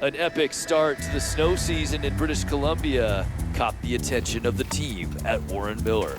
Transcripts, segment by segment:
An epic start to the snow season in British Columbia caught the attention of the team at Warren Miller.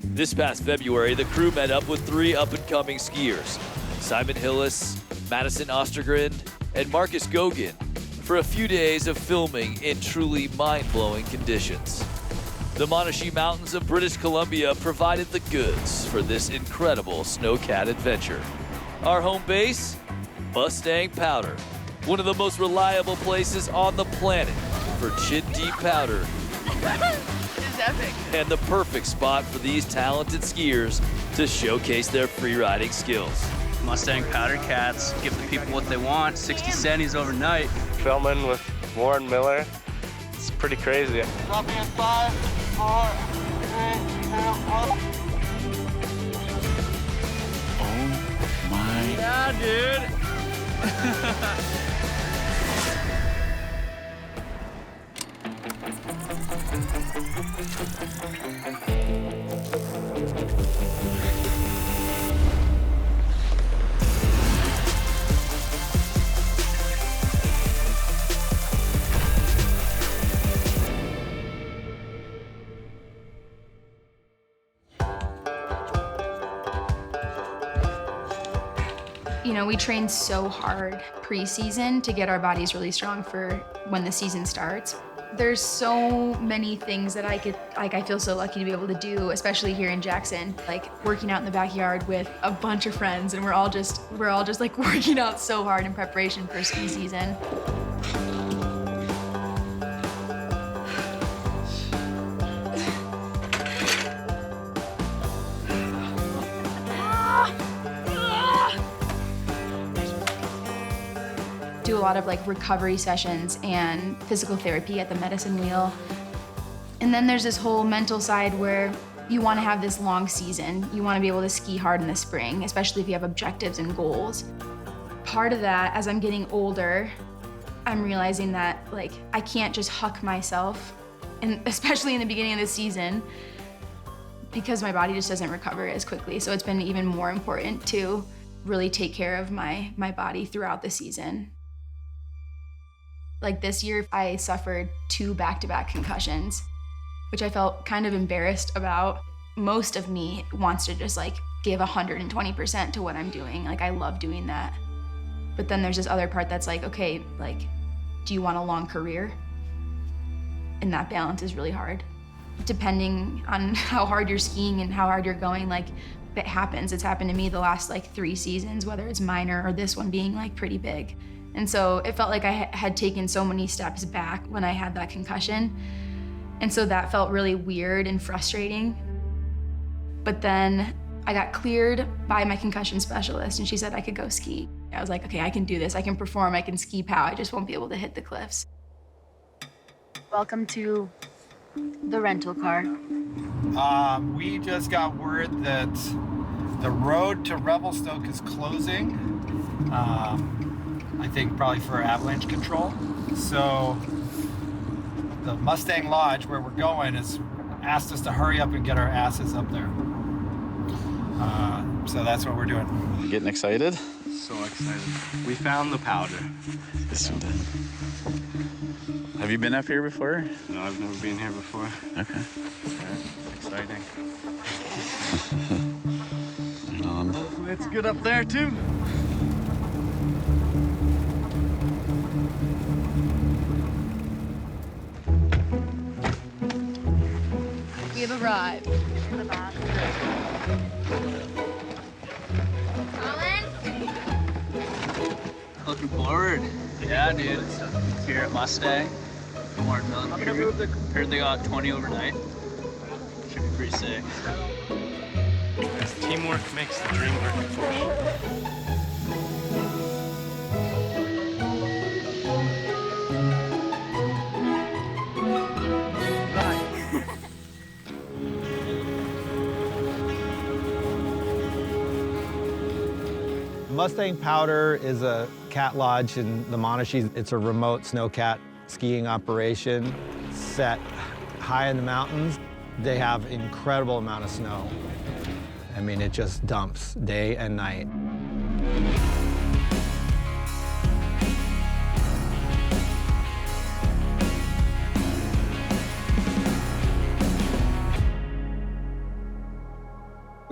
This past February, the crew met up with 3 up-and-coming skiers, Simon Hillis, Madison Ostergren, and Marcus Gogin, for a few days of filming in truly mind-blowing conditions. The Monashee Mountains of British Columbia provided the goods for this incredible snowcat adventure. Our home base? Mustang Powder, one of the most reliable places on the planet for chin-deep powder. It's epic. And the perfect spot for these talented skiers to showcase their freeriding skills. Mustang Powder Cats give the people what they want, 60 centis overnight. Filming with Warren Miller, it's pretty crazy. Drop in 5, 4, 3, 2, 1. Oh my. Yeah, dude. You know, we train so hard pre-season to get our bodies really strong for when the season starts. There's so many things that I feel so lucky to be able to do, especially here in Jackson. Like working out in the backyard with a bunch of friends, and we're all just like working out so hard in preparation for ski season. Do a lot of like recovery sessions and physical therapy at the medicine wheel. And then there's this whole mental side where you want to have this long season. You want to be able to ski hard in the spring, especially if you have objectives and goals. Part of that, as I'm getting older, I'm realizing that like I can't just huck myself, and especially in the beginning of the season, because my body just doesn't recover as quickly. So it's been even more important to really take care of my body throughout the season. Like this year, I suffered 2 back-to-back concussions, which I felt kind of embarrassed about. Most of me wants to just like give 120% to what I'm doing. Like I love doing that. But then there's this other part that's like, okay, like, do you want a long career? And that balance is really hard. Depending on how hard you're skiing and how hard you're going, like it happens. It's happened to me the last like 3 seasons, whether it's minor or this one being like pretty big. And so it felt like I had taken so many steps back when I had that concussion. And so that felt really weird and frustrating. But then I got cleared by my concussion specialist, and she said I could go ski. I was like, okay, I can do this. I can perform, I can ski pow. I just won't be able to hit the cliffs. Welcome to the rental car. We just got word that the road to Revelstoke is closing. I think probably for avalanche control. So the Mustang Lodge, where we're going, has asked us to hurry up and get our asses up there. So that's what we're doing. You getting excited? So excited. We found the powder. Yes, we did. Have you been up here before? No, I've never been here before. Okay. Exciting. Right on. It's good up there too. We have arrived. Looking forward. Yeah, dude. Here at Mustang. Warren Miller crew. Heard they got 20 overnight. Should be pretty sick. Teamwork makes the dream work. Mustang Powder is a cat lodge in the Monashee. It's a remote snowcat skiing operation set high in the mountains. They have incredible amount of snow. I mean, it just dumps day and night.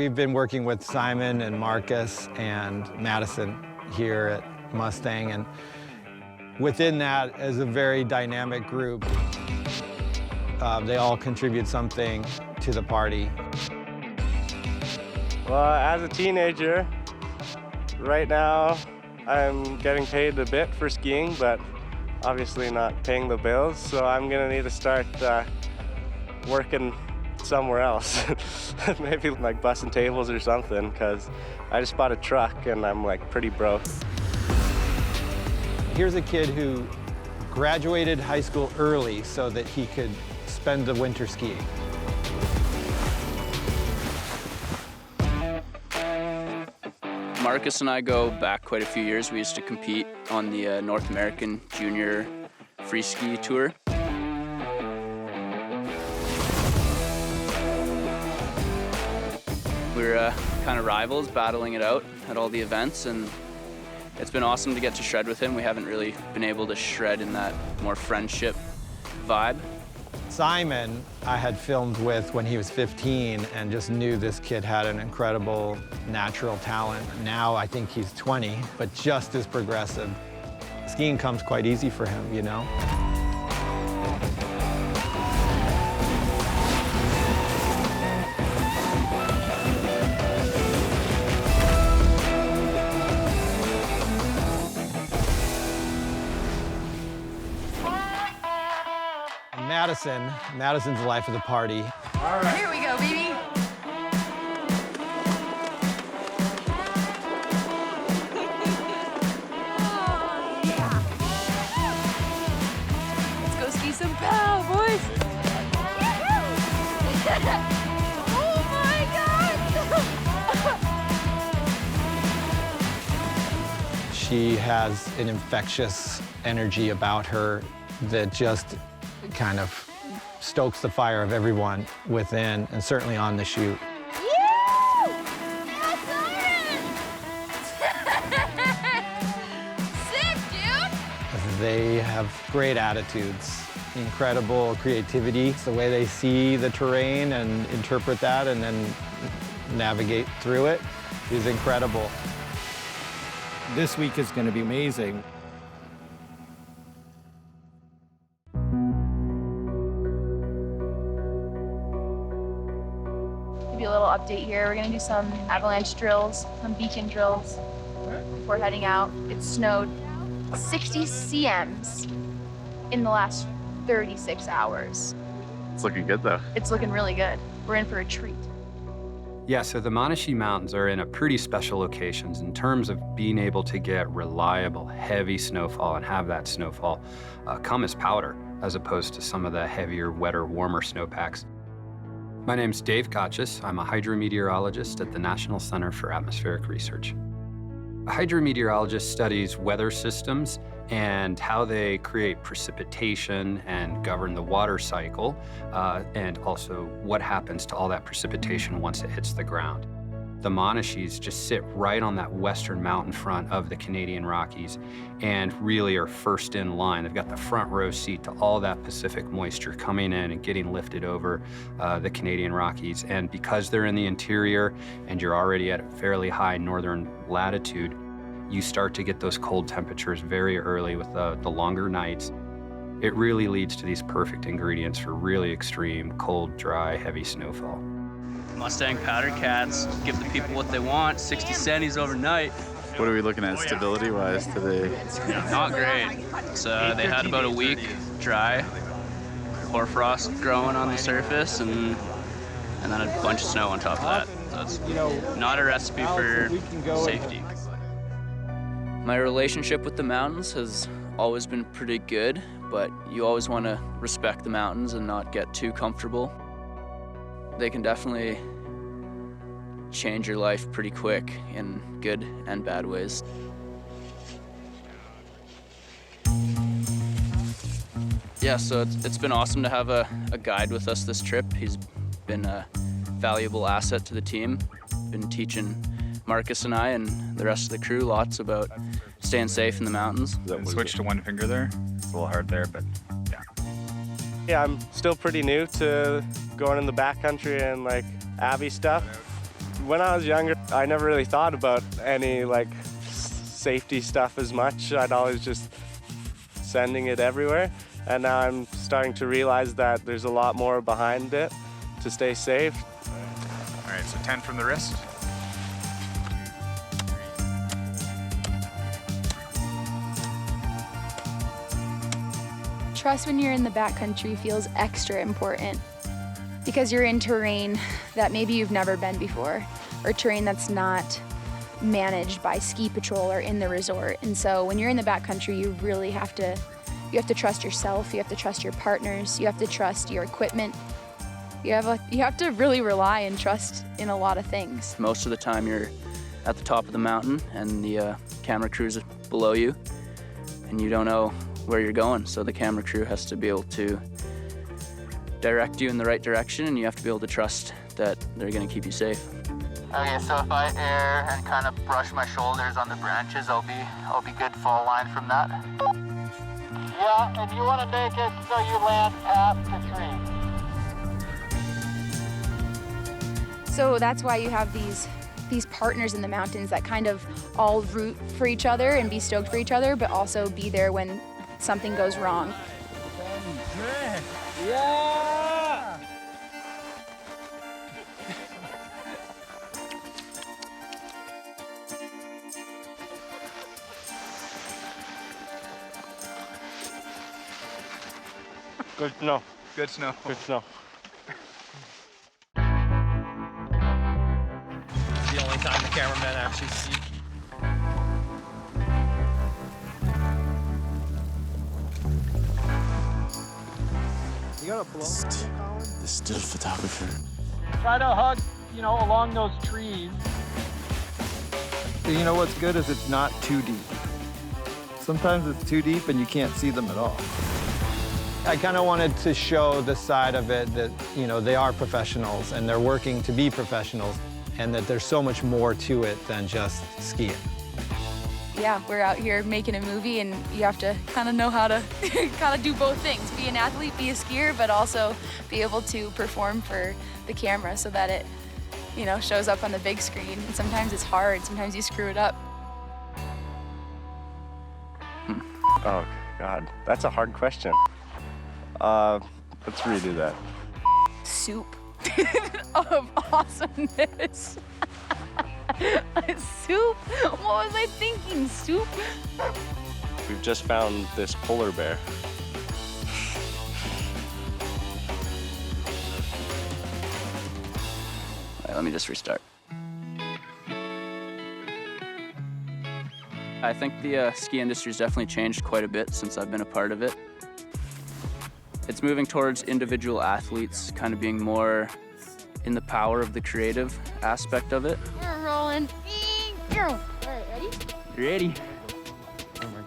We've been working with Simon and Marcus and Madison here at Mustang, and within that is a very dynamic group. They all contribute something to the party. Well, as a teenager, right now I'm getting paid a bit for skiing, but obviously not paying the bills, so I'm gonna need to start working somewhere else. Maybe like bussing tables or something, because I just bought a truck and I'm like pretty broke. Here's a kid who graduated high school early so that he could spend the winter skiing. Marcus and I go back quite a few years. We used to compete on the North American Junior Free Ski Tour. We're kind of rivals, battling it out at all the events, and it's been awesome to get to shred with him. We haven't really been able to shred in that more friendship vibe. Simon, I had filmed with when he was 15 and just knew this kid had an incredible natural talent. Now I think he's 20, but just as progressive. Skiing comes quite easy for him, you know? Madison's the life of the party. All right. Here we go, baby. Let's go ski some pow, boys. Oh my God! She has an infectious energy about her that just kind of stokes the fire of everyone within, and certainly on the shoot. Sick, dude! They have great attitudes, incredible creativity. It's the way they see the terrain and interpret that and then navigate through it is incredible. This week is going to be amazing. A little update here. We're gonna do some avalanche drills, some beacon drills before heading out. It snowed 60 cms in the last 36 hours. It's looking good, though. It's looking really good. We're in for a treat. Yeah, so the Monashee Mountains are in a pretty special locations in terms of being able to get reliable, heavy snowfall and have that snowfall come as powder, as opposed to some of the heavier, wetter, warmer snowpacks. My name's Dave Kotchis. I'm a hydrometeorologist at the National Center for Atmospheric Research. A hydrometeorologist studies weather systems and how they create precipitation and govern the water cycle, and also what happens to all that precipitation once it hits the ground. The Monashees just sit right on that western mountain front of the Canadian Rockies and really are first in line. They've got the front row seat to all that Pacific moisture coming in and getting lifted over the Canadian Rockies. And because they're in the interior and you're already at a fairly high northern latitude, you start to get those cold temperatures very early with the longer nights. It really leads to these perfect ingredients for really extreme, cold, dry, heavy snowfall. Mustang Powder Cats give the people what they want, 60 centis overnight. What are we looking at stability-wise today? Not great. So they had about a week dry, hoarfrost growing on the surface, and then a bunch of snow on top of that. So it's not a recipe for safety. My relationship with the mountains has always been pretty good, but you always want to respect the mountains and not get too comfortable. They can definitely change your life pretty quick in good and bad ways. Yeah, so it's been awesome to have a guide with us this trip. He's been a valuable asset to the team. Been teaching Marcus and I and the rest of the crew lots about staying safe in the mountains. Switch to one finger there. It's a little hard there, but yeah. Yeah, I'm still pretty new to going in the backcountry and like Abbey stuff. When I was younger, I never really thought about any like safety stuff as much. I'd always just sending it everywhere. And now I'm starting to realize that there's a lot more behind it to stay safe. All right, so 10 from the wrist. Trust when you're in the backcountry feels extra important because you're in terrain that maybe you've never been before, or terrain that's not managed by ski patrol or in the resort. And so when you're in the backcountry, you really have to trust yourself, you have to trust your partners, you have to trust your equipment. You have to really rely and trust in a lot of things. Most of the time you're at the top of the mountain and the camera crew's below you and you don't know where you're going, so the camera crew has to be able to direct you in the right direction, and you have to be able to trust that they're going to keep you safe. Okay, so if I air and kind of brush my shoulders on the branches, I'll be good fall line from that. Yeah, and you want to make it so you land past the tree. So that's why you have these partners in the mountains that kind of all root for each other and be stoked for each other, but also be there when something goes wrong. Yeah! Good snow. Good snow. Good snow. It's the only time the cameramen actually see. You got a blow on it, Colin? The still photographer. Try to hug, along those trees. You know what's good is it's not too deep. Sometimes it's too deep and you can't see them at all. I kind of wanted to show the side of it that, they are professionals and they're working to be professionals, and that there's so much more to it than just skiing. Yeah, we're out here making a movie, and you have to kind of know how to kind of do both things. Be an athlete, be a skier, but also be able to perform for the camera so that it, shows up on the big screen. And sometimes it's hard, sometimes you screw it up. Oh, God, that's a hard question. Let's redo that. Soup of awesomeness. Soup? What was I thinking? Soup? We've just found this polar bear. All right, let me just restart. I think the ski industry's definitely changed quite a bit since I've been a part of it. It's moving towards individual athletes kind of being more in the power of the creative aspect of it. We're rolling. All right, ready? Ready.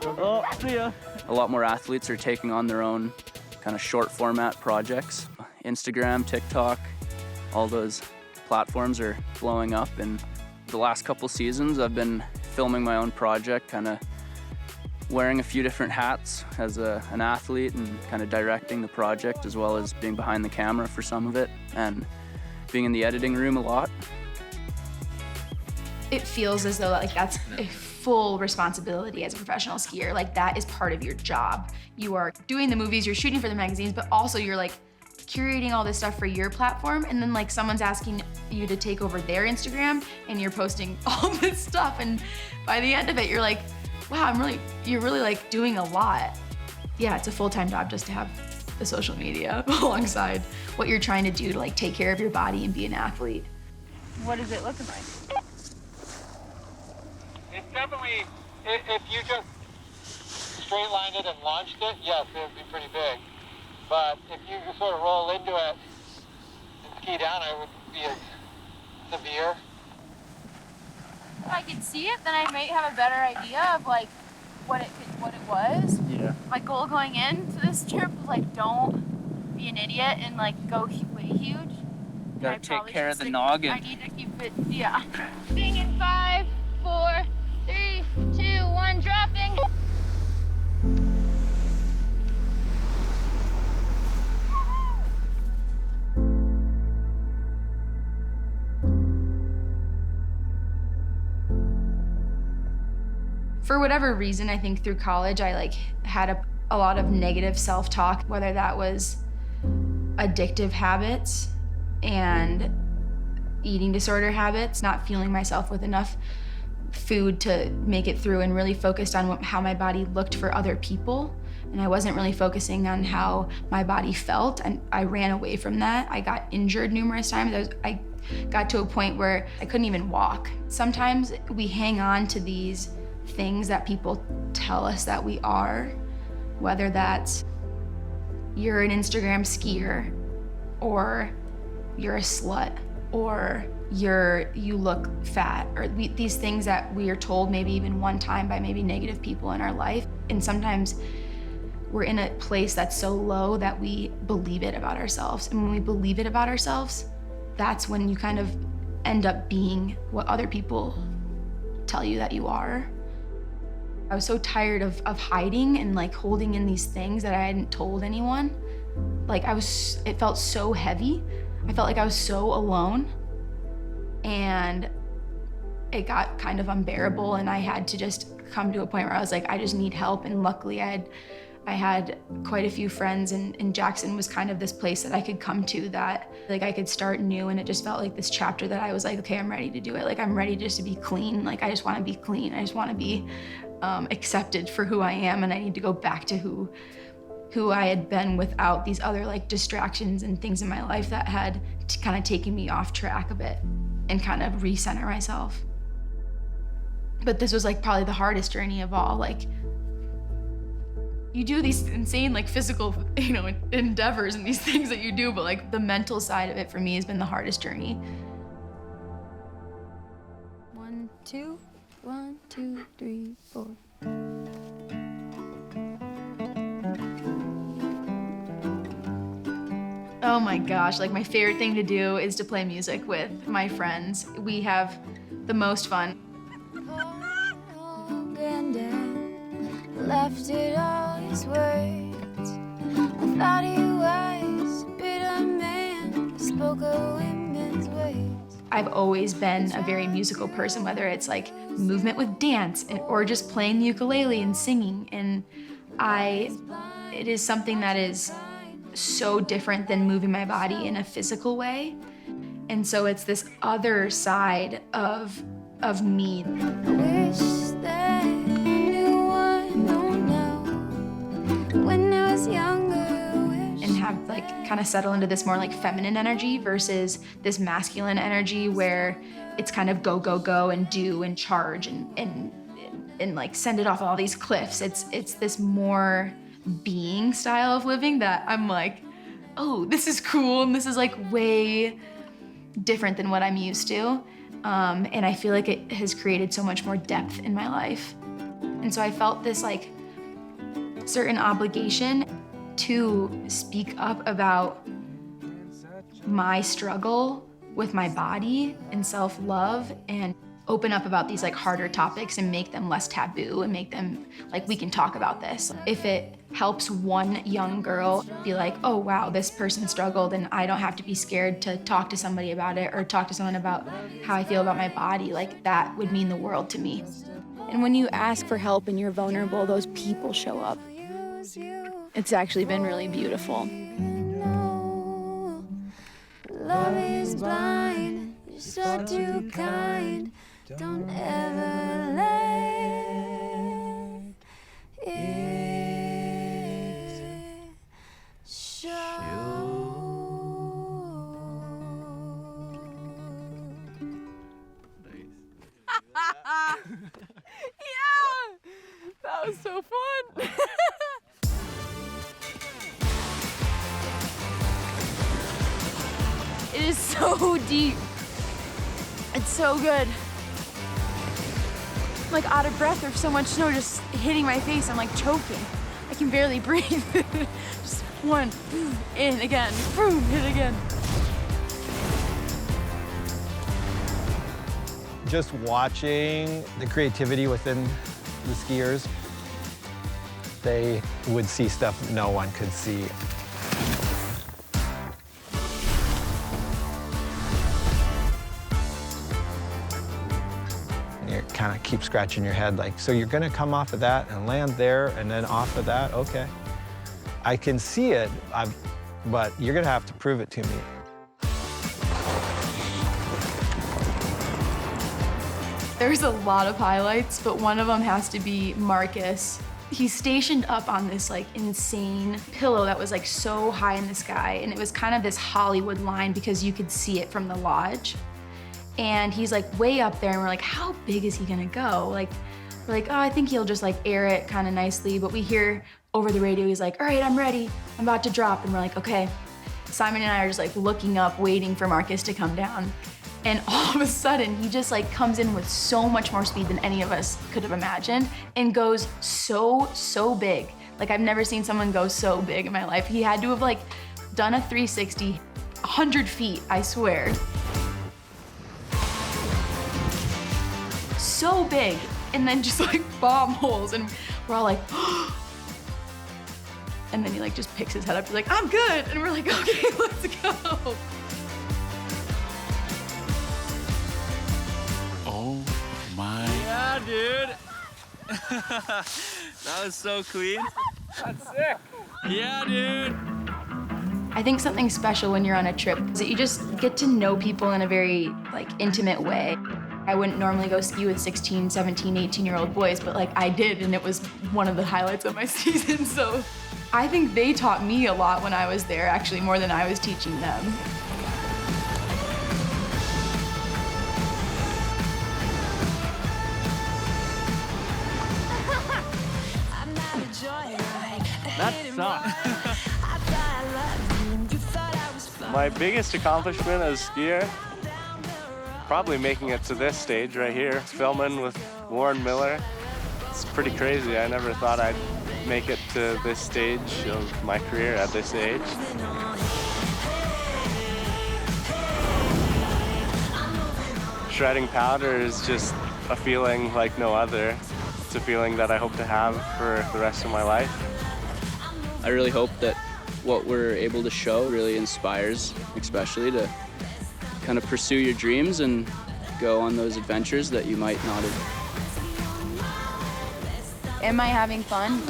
Oh, see ya. A lot more athletes are taking on their own kind of short format projects. Instagram, TikTok, all those platforms are blowing up. And the last couple seasons, I've been filming my own project, kind of wearing a few different hats as an athlete and kind of directing the project, as well as being behind the camera for some of it and being in the editing room a lot. It feels as though that's a full responsibility as a professional skier. That is part of your job. You are doing the movies, you're shooting for the magazines, but also you're curating all this stuff for your platform, and then someone's asking you to take over their Instagram and you're posting all this stuff, and by the end of it you're like, wow, you're really doing a lot. Yeah, it's a full-time job just to have the social media alongside what you're trying to do to take care of your body and be an athlete. What is it looking like? It's definitely, if you just straight lined it and launched it, yes, it would be pretty big. But if you sort of roll into it and ski down, it would be as severe. If I could see it, then I might have a better idea of what it was. Yeah. My goal going into this trip was don't be an idiot and go way huge. Gotta take care of the noggin. I need to keep it, yeah. Thing in 5, 4, 3, 2, 1, dropping. For whatever reason, I think through college, I like had a lot of negative self-talk, whether that was addictive habits and eating disorder habits, not fueling myself with enough food to make it through, and really focused on how my body looked for other people. And I wasn't really focusing on how my body felt, and I ran away from that. I got injured numerous times. I got to a point where I couldn't even walk. Sometimes we hang on to these things that people tell us that we are, whether that's you're an Instagram skier, or you're a slut, or you look fat, or these things that we are told maybe even one time by maybe negative people in our life. And sometimes we're in a place that's so low that we believe it about ourselves. And when we believe it about ourselves, that's when you kind of end up being what other people tell you that you are. I was so tired of hiding and like holding in these things that I hadn't told anyone. Like it felt so heavy. I felt like I was so alone, and it got kind of unbearable, and I had to just come to a point where I was like, I just need help. And luckily I had quite a few friends, and Jackson was kind of this place that I could come to that like I could start new, and it just felt like this chapter that I was like, okay, I'm ready to do it. Like I'm ready just to be clean. Like I just want to be clean. I just want to be accepted for who I am, and I need to go back to who I had been without these other like distractions and things in my life that had kind of taken me off track a bit and kind of recenter myself. But this was like probably the hardest journey of all. Like you do these insane like physical, endeavors and these things that you do, but like the mental side of it for me has been the hardest journey. 1, 2, 1, 2, 3, 4. Oh my gosh, like my favorite thing to do is to play music with my friends. We have the most fun. Granddad left it all his words. I thought he was a bitter man, spoke of women's ways. I've always been a very musical person, whether it's like movement with dance or just playing the ukulele and singing. And it is something that is so different than moving my body in a physical way. And so it's this other side of me. I wish that I knew what I know now. When I was younger, and have like kind of settle into this more like feminine energy versus this masculine energy where it's kind of go, go, go and do and charge and like send it off all these cliffs. It's this more being style of living that I'm like, oh, this is cool, and this is like way different than what I'm used to. And I feel like it has created so much more depth in my life. And so I felt this like certain obligation to speak up about my struggle with my body and self-love, and open up about these like harder topics and make them less taboo and make them like, we can talk about this. If it helps one young girl be like, oh wow, this person struggled and I don't have to be scared to talk to somebody about it or talk to someone about how I feel about my body, like that would mean the world to me. And when you ask for help and you're vulnerable, those people show up. It's actually been really beautiful. love is blind, you're so too kind. Don't ever let it show. Yeah! That was so fun! It is so deep. It's so good. I'm like out of breath. There's so much snow just hitting my face. I'm like choking. I can barely breathe. Just one, in again, boom, hit again. Just watching the creativity within the skiers, they would see stuff no one could see. You're kind kind of keep scratching your head like, so you're gonna come off of that and land there and then off of that? Okay. I can see it, but you're gonna have to prove it to me. There's a lot of highlights, but one of them has to be Marcus. He's stationed up on this like insane pillow that was like so high in the sky, and it was kind of this Hollywood line because you could see it from the lodge. And he's like way up there, and we're like, how big is he gonna go? Like, we're like, oh, I think he'll just like air it kind of nicely, but we hear over the radio, he's like, all right, I'm ready, I'm about to drop. And we're like, okay. Simon and I are just like looking up, waiting for Marcus to come down. And all of a sudden, he just like comes in with so much more speed than any of us could have imagined and goes so big. Like I've never seen someone go so big in my life. He had to have like done a 360, 100 feet, I swear. So big, and then just like bomb holes, and we're all like, and then he like just picks his head up, he's like, I'm good, and we're like, okay, let's go. Oh my. Yeah, dude. That was so clean. That's sick. Yeah, dude. I think something special when you're on a trip is that you just get to know people in a very like intimate way. I wouldn't normally go ski with 16, 17, 18-year-old boys, but like I did, and it was one of the highlights of my season. So I think they taught me a lot when I was there, actually more than I was teaching them. That sucks. My biggest accomplishment as a skier, probably making it to this stage right here, filming with Warren Miller. It's pretty crazy. I never thought I'd make it to this stage of my career at this age. Shredding powder is just a feeling like no other. It's a feeling that I hope to have for the rest of my life. I really hope that what we're able to show really inspires, especially to kind of pursue your dreams and go on those adventures that you might not have. Am I having fun?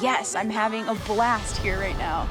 Yes, I'm having a blast here right now.